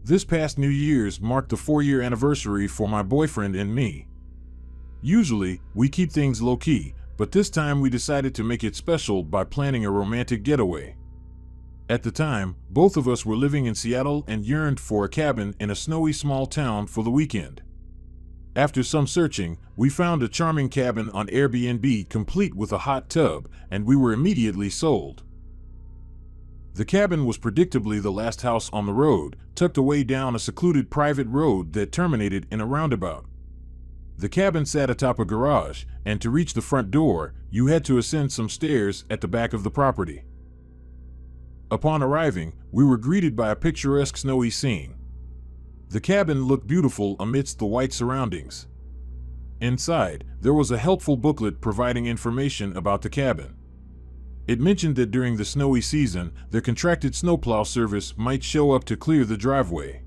This past New Year's marked the 4-year anniversary for my boyfriend and me. Usually, we keep things low-key, but this time we decided to make it special by planning a romantic getaway. At the time, both of us were living in Seattle and yearned for a cabin in a snowy small town for the weekend. After some searching, we found a charming cabin on Airbnb complete with a hot tub, and we were immediately sold. The cabin was predictably the last house on the road, tucked away down a secluded private road that terminated in a roundabout. The cabin sat atop a garage, and to reach the front door, you had to ascend some stairs at the back of the property. Upon arriving, we were greeted by a picturesque snowy scene. The cabin looked beautiful amidst the white surroundings. Inside, there was a helpful booklet providing information about the cabin. It mentioned that during the snowy season, their contracted snowplow service might show up to clear the driveway.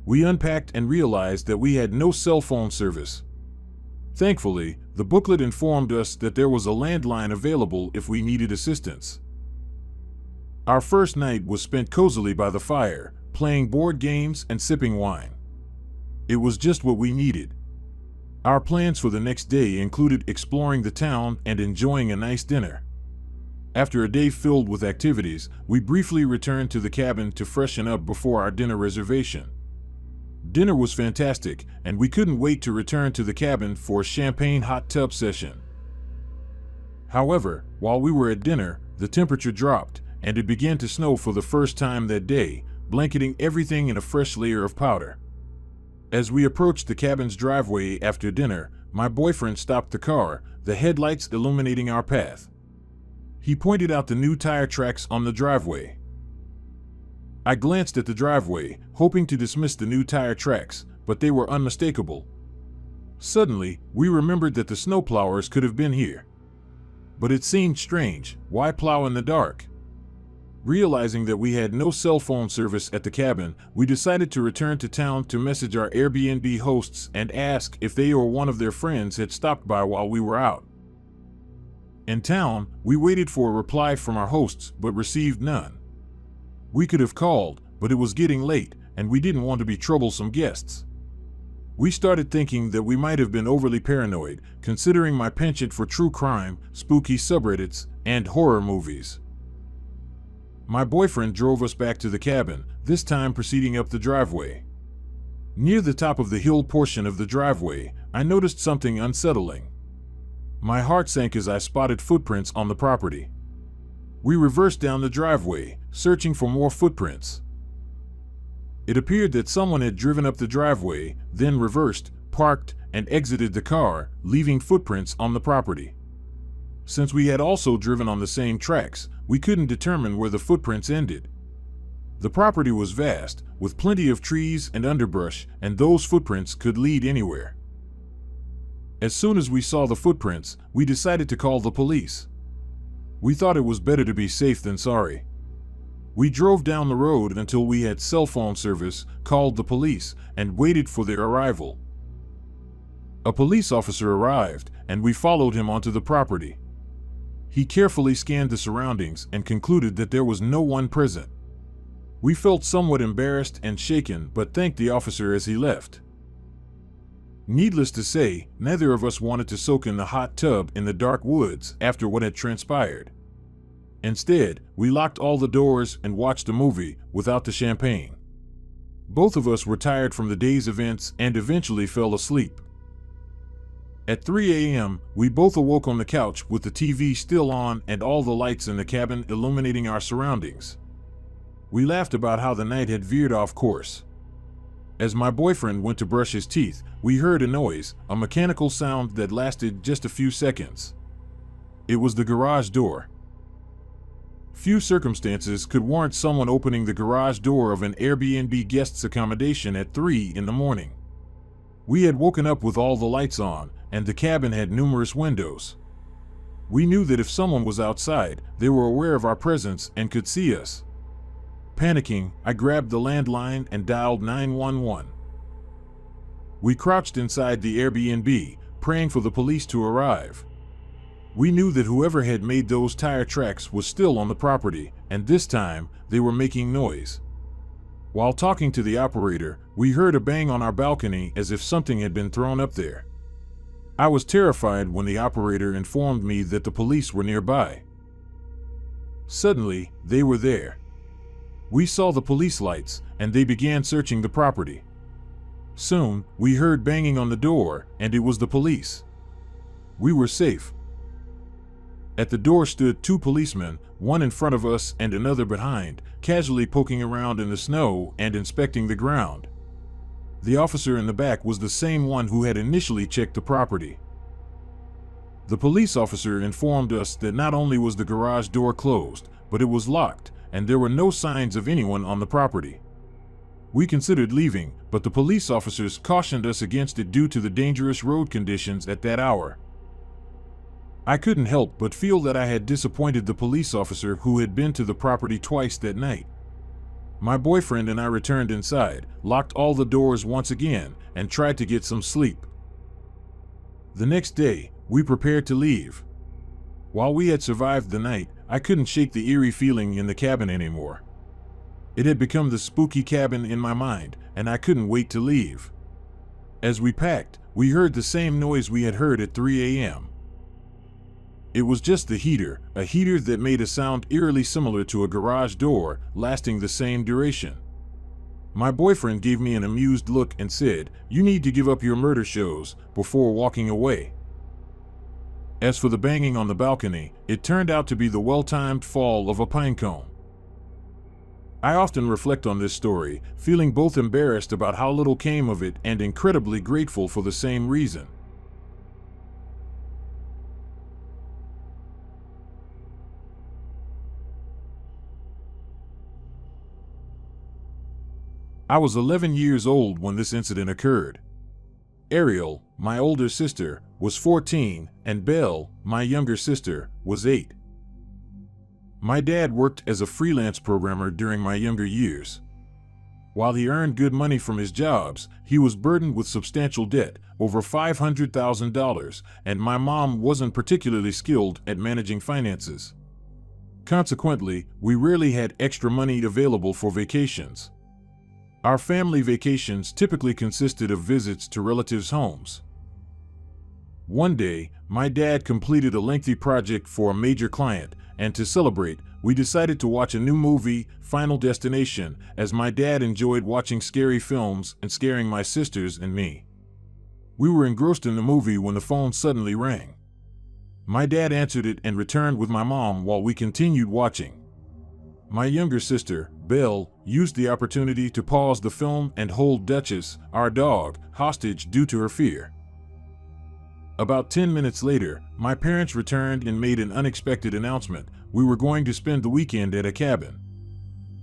We unpacked and realized that we had no cell phone service. Thankfully, the booklet informed us that there was a landline available if we needed assistance. Our first night was spent cozily by the fire, playing board games and sipping wine. It was just what we needed. Our plans for the next day included exploring the town and enjoying a nice dinner. After a day filled with activities, we briefly returned to the cabin to freshen up before our dinner reservation. Dinner was fantastic, and we couldn't wait to return to the cabin for a champagne hot tub session. However, while we were at dinner, the temperature dropped, and it began to snow for the first time that day, blanketing everything in a fresh layer of powder. As we approached the cabin's driveway after dinner, my boyfriend stopped the car, the headlights illuminating our path. He pointed out the new tire tracks on the driveway. I glanced at the driveway, hoping to dismiss the new tire tracks, but they were unmistakable. Suddenly, we remembered that the snowplowers could have been here. But it seemed strange. Why plow in the dark? Realizing that we had no cell phone service at the cabin, we decided to return to town to message our Airbnb hosts and ask if they or one of their friends had stopped by while we were out. In town, we waited for a reply from our hosts but received none. We could have called, but it was getting late, and we didn't want to be troublesome guests. We started thinking that we might have been overly paranoid, considering my penchant for true crime, spooky subreddits, and horror movies. My boyfriend drove us back to the cabin, this time proceeding up the driveway. Near the top of the hill portion of the driveway, I noticed something unsettling. My heart sank as I spotted footprints on the property. We reversed down the driveway, searching for more footprints. It appeared that someone had driven up the driveway, then reversed, parked, and exited the car, leaving footprints on the property. Since we had also driven on the same tracks, we couldn't determine where the footprints ended. The property was vast, with plenty of trees and underbrush, and those footprints could lead anywhere. As soon as we saw the footprints, we decided to call the police. We thought it was better to be safe than sorry. We drove down the road until we had cell phone service, called the police, and waited for their arrival. A police officer arrived, and we followed him onto the property. He carefully scanned the surroundings and concluded that there was no one present. We felt somewhat embarrassed and shaken, but thanked the officer as he left. Needless to say, neither of us wanted to soak in the hot tub in the dark woods after what had transpired. Instead, we locked all the doors and watched a movie without the champagne. Both of us were tired from the day's events and eventually fell asleep. At 3 a.m., we both awoke on the couch with the TV still on and all the lights in the cabin illuminating our surroundings. We laughed about how the night had veered off course. As my boyfriend went to brush his teeth, we heard a noise, a mechanical sound that lasted just a few seconds. It was the garage door. Few circumstances could warrant someone opening the garage door of an Airbnb guest's accommodation at 3 in the morning. We had woken up with all the lights on, and the cabin had numerous windows. We knew that if someone was outside, they were aware of our presence and could see us. Panicking, I grabbed the landline and dialed 911. We crouched inside the Airbnb, praying for the police to arrive. We knew that whoever had made those tire tracks was still on the property, and this time, they were making noise. While talking to the operator, we heard a bang on our balcony as if something had been thrown up there. I was terrified when the operator informed me that the police were nearby. Suddenly, they were there. We saw the police lights, and they began searching the property. Soon, we heard banging on the door, and it was the police. We were safe. At the door stood two policemen, one in front of us and another behind, casually poking around in the snow and inspecting the ground. The officer in the back was the same one who had initially checked the property. The police officer informed us that not only was the garage door closed, but it was locked, and there were no signs of anyone on the property. We considered leaving, but the police officers cautioned us against it due to the dangerous road conditions at that hour. I couldn't help but feel that I had disappointed the police officer who had been to the property twice that night. My boyfriend and I returned inside, locked all the doors once again, and tried to get some sleep. The next day, we prepared to leave. While we had survived the night, I couldn't shake the eerie feeling in the cabin anymore. It had become the spooky cabin in my mind, and I couldn't wait to leave. As we packed, we heard the same noise we had heard at 3 a.m. It was just the heater, a heater that made a sound eerily similar to a garage door, lasting the same duration. My boyfriend gave me an amused look and said, "You need to give up your murder shows," before walking away. As for the banging on the balcony, it turned out to be the well-timed fall of a pine cone. I often reflect on this story, feeling both embarrassed about how little came of it and incredibly grateful for the same reason. I was 11 years old when this incident occurred. Ariel, my older sister, was 14, and Belle, my younger sister, was 8. My dad worked as a freelance programmer during my younger years. While he earned good money from his jobs, he was burdened with substantial debt, over $500,000, and my mom wasn't particularly skilled at managing finances. Consequently, we rarely had extra money available for vacations. Our family vacations typically consisted of visits to relatives' homes. One day, my dad completed a lengthy project for a major client, and to celebrate, we decided to watch a new movie, Final Destination, as my dad enjoyed watching scary films and scaring my sisters and me. We were engrossed in the movie when the phone suddenly rang. My dad answered it and returned with my mom while we continued watching. My younger sister, Belle, used the opportunity to pause the film and hold Duchess, our dog, hostage due to her fear. About 10 minutes later, my parents returned and made an unexpected announcement. We were going to spend the weekend at a cabin.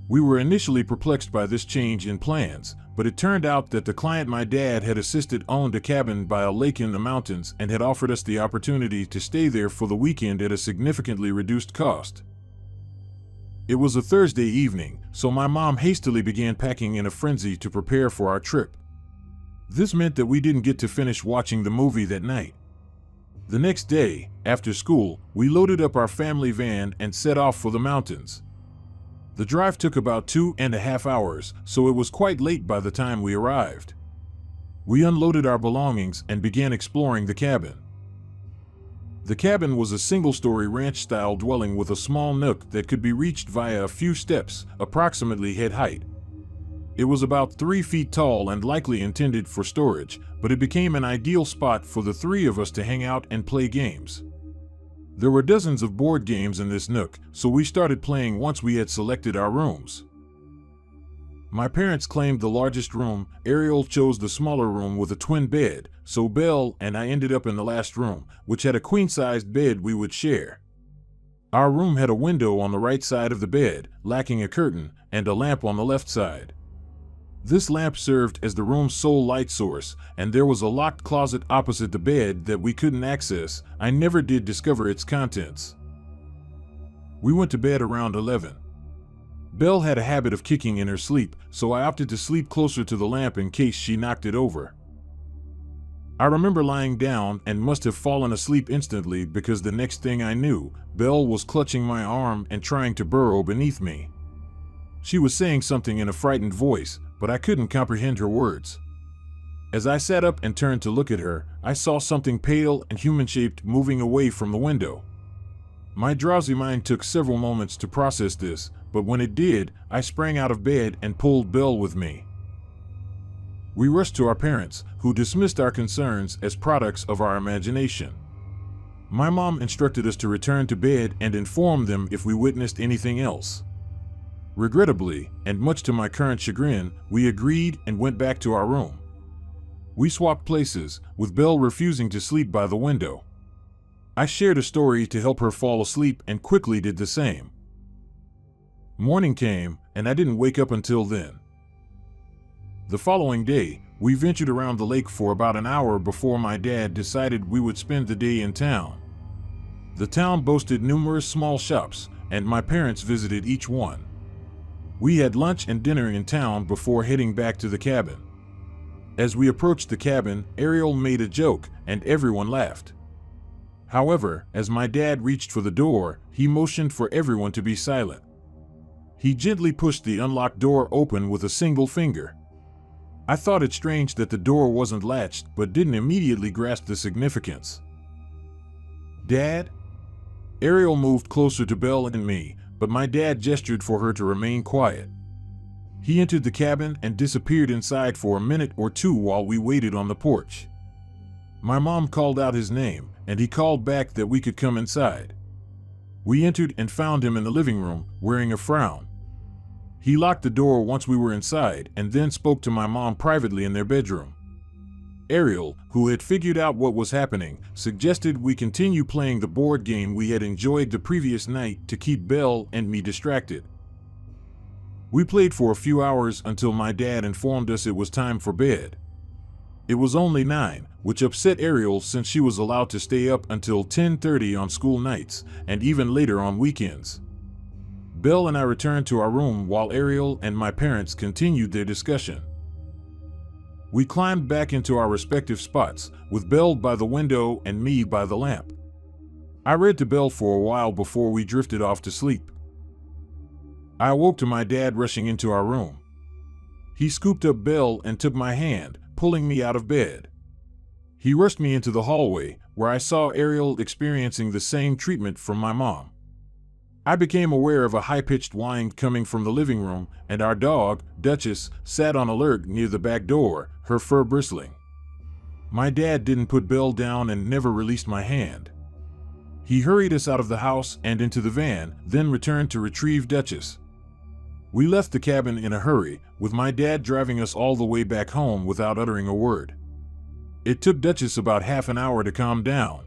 We were initially perplexed by this change in plans, but it turned out that the client my dad had assisted owned a cabin by a lake in the mountains and had offered us the opportunity to stay there for the weekend at a significantly reduced cost. It was a Thursday evening, so my mom hastily began packing in a frenzy to prepare for our trip. This meant that we didn't get to finish watching the movie that night. The next day, after school, we loaded up our family van and set off for the mountains. The drive took about 2.5 hours, so it was quite late by the time we arrived. We unloaded our belongings and began exploring the cabin. The cabin was a single-story ranch-style dwelling with a small nook that could be reached via a few steps, approximately head height. It was about 3 feet tall and likely intended for storage, but it became an ideal spot for the three of us to hang out and play games. There were dozens of board games in this nook, so we started playing once we had selected our rooms. My parents claimed the largest room. Ariel chose the smaller room with a twin bed, so Belle and I ended up in the last room, which had a queen-sized bed we would share. Our room had a window on the right side of the bed, lacking a curtain, and a lamp on the left side. This lamp served as the room's sole light source, and there was a locked closet opposite the bed that we couldn't access. I never did discover its contents. We went to bed around 11. Belle had a habit of kicking in her sleep, so I opted to sleep closer to the lamp in case she knocked it over. I remember lying down and must have fallen asleep instantly because the next thing I knew, Belle was clutching my arm and trying to burrow beneath me. She was saying something in a frightened voice, but I couldn't comprehend her words. As I sat up and turned to look at her, I saw something pale and human-shaped moving away from the window. My drowsy mind took several moments to process this, but when it did, I sprang out of bed and pulled Belle with me. We rushed to our parents, who dismissed our concerns as products of our imagination. My mom instructed us to return to bed and inform them if we witnessed anything else. Regrettably, and much to my current chagrin, we agreed and went back to our room. We swapped places, with Belle refusing to sleep by the window. I shared a story to help her fall asleep and quickly did the same. Morning came, and I didn't wake up until then. The following day, we ventured around the lake for about an hour before my dad decided we would spend the day in town. The town boasted numerous small shops, and my parents visited each one. We had lunch and dinner in town before heading back to the cabin. As we approached the cabin, Ariel made a joke, and everyone laughed. However, as my dad reached for the door, he motioned for everyone to be silent. He gently pushed the unlocked door open with a single finger. I thought it strange that the door wasn't latched, but didn't immediately grasp the significance. "Dad?" Ariel moved closer to Belle and me, but my dad gestured for her to remain quiet. He entered the cabin and disappeared inside for a minute or two while we waited on the porch. My mom called out his name, and he called back that we could come inside. We entered and found him in the living room, wearing a frown. He locked the door once we were inside and then spoke to my mom privately in their bedroom. Ariel, who had figured out what was happening, suggested we continue playing the board game we had enjoyed the previous night to keep Belle and me distracted. We played for a few hours until my dad informed us it was time for bed. It was only 9, which upset Ariel since she was allowed to stay up until 10:30 on school nights and even later on weekends. Belle and I returned to our room while Ariel and my parents continued their discussion. We climbed back into our respective spots, with Belle by the window and me by the lamp. I read to Belle for a while before we drifted off to sleep. I awoke to my dad rushing into our room. He scooped up Belle and took my hand, pulling me out of bed. He rushed me into the hallway, where I saw Ariel experiencing the same treatment from my mom. I became aware of a high-pitched whine coming from the living room, and our dog, Duchess, sat on alert near the back door, her fur bristling. My dad didn't put Belle down and never released my hand. He hurried us out of the house and into the van, then returned to retrieve Duchess. We left the cabin in a hurry, with my dad driving us all the way back home without uttering a word. It took Duchess about half an hour to calm down.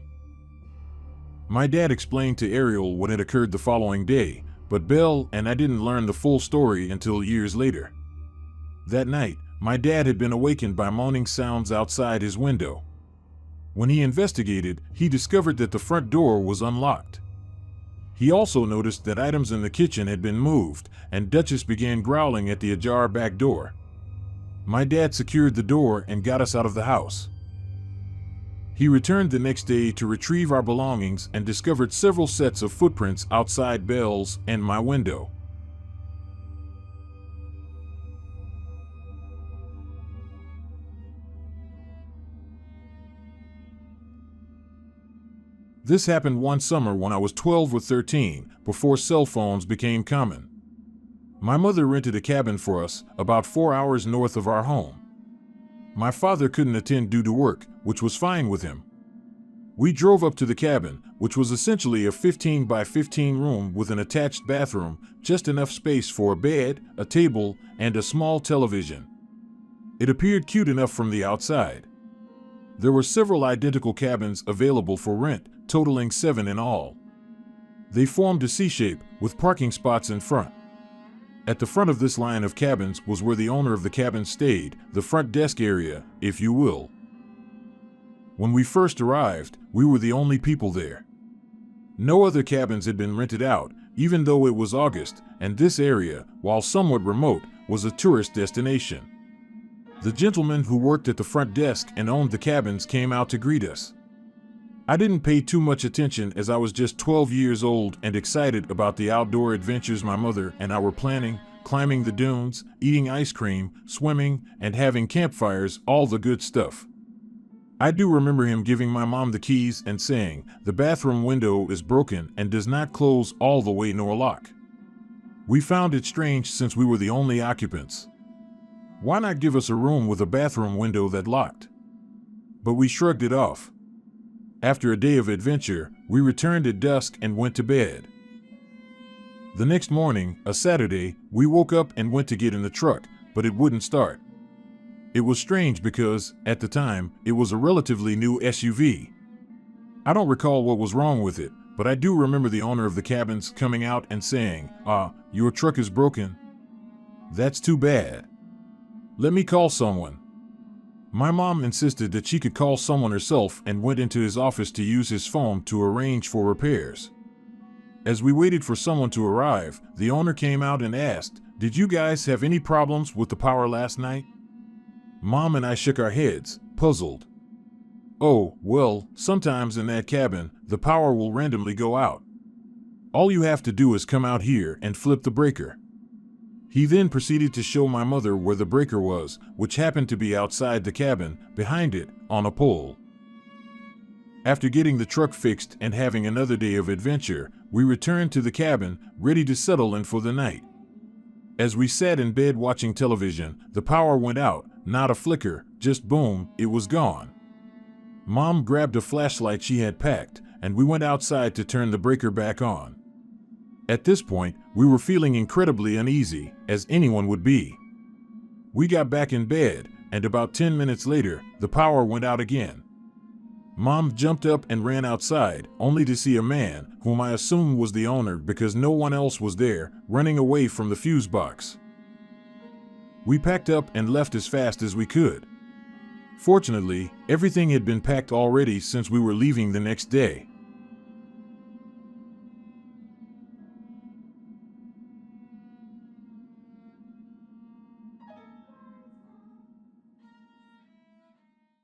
My dad explained to Ariel what had occurred the following day, but Belle and I didn't learn the full story until years later. That night, my dad had been awakened by moaning sounds outside his window. When he investigated, he discovered that the front door was unlocked. He also noticed that items in the kitchen had been moved, and Duchess began growling at the ajar back door. My dad secured the door and got us out of the house. He returned the next day to retrieve our belongings and discovered several sets of footprints outside Belle's and my window. This happened one summer when I was 12 or 13, before cell phones became common. My mother rented a cabin for us, about 4 hours north of our home. My father couldn't attend due to work, which was fine with him. We drove up to the cabin, which was essentially a 15 by 15 room with an attached bathroom, just enough space for a bed, a table, and a small television. It appeared cute enough from the outside. There were several identical cabins available for rent, totaling 7 in all. They formed a C-shape, with parking spots in front. At the front of this line of cabins was where the owner of the cabin stayed, the front desk area, if you will. When we first arrived, we were the only people there. No other cabins had been rented out, even though it was August, and this area, while somewhat remote, was a tourist destination. The gentleman who worked at the front desk and owned the cabins came out to greet us. I didn't pay too much attention as I was just 12 years old and excited about the outdoor adventures my mother and I were planning, climbing the dunes, eating ice cream, swimming, and having campfires, all the good stuff. I do remember him giving my mom the keys and saying, "The bathroom window is broken and does not close all the way nor lock." We found it strange since we were the only occupants. Why not give us a room with a bathroom window that locked? But we shrugged it off. After a day of adventure, we returned at dusk and went to bed. The next morning, a Saturday, we woke up and went to get in the truck, but it wouldn't start. It was strange because, at the time, it was a relatively new SUV. I don't recall what was wrong with it, but I do remember the owner of the cabins coming out and saying, "Your truck is broken. That's too bad. Let me call someone." My mom insisted that she could call someone herself and went into his office to use his phone to arrange for repairs. As we waited for someone to arrive, the owner came out and asked, "Did you guys have any problems with the power last night?" Mom and I shook our heads, puzzled. "Oh, well, sometimes in that cabin, the power will randomly go out. All you have to do is come out here and flip the breaker." He then proceeded to show my mother where the breaker was, which happened to be outside the cabin, behind it, on a pole. After getting the truck fixed and having another day of adventure, we returned to the cabin, ready to settle in for the night. As we sat in bed watching television, the power went out, not a flicker, just boom, it was gone. Mom grabbed a flashlight she had packed, and we went outside to turn the breaker back on. At this point, we were feeling incredibly uneasy, as anyone would be. We got back in bed, and about 10 minutes later, the power went out again. Mom jumped up and ran outside, only to see a man, whom I assumed was the owner because no one else was there, running away from the fuse box. We packed up and left as fast as we could. Fortunately, everything had been packed already since we were leaving the next day.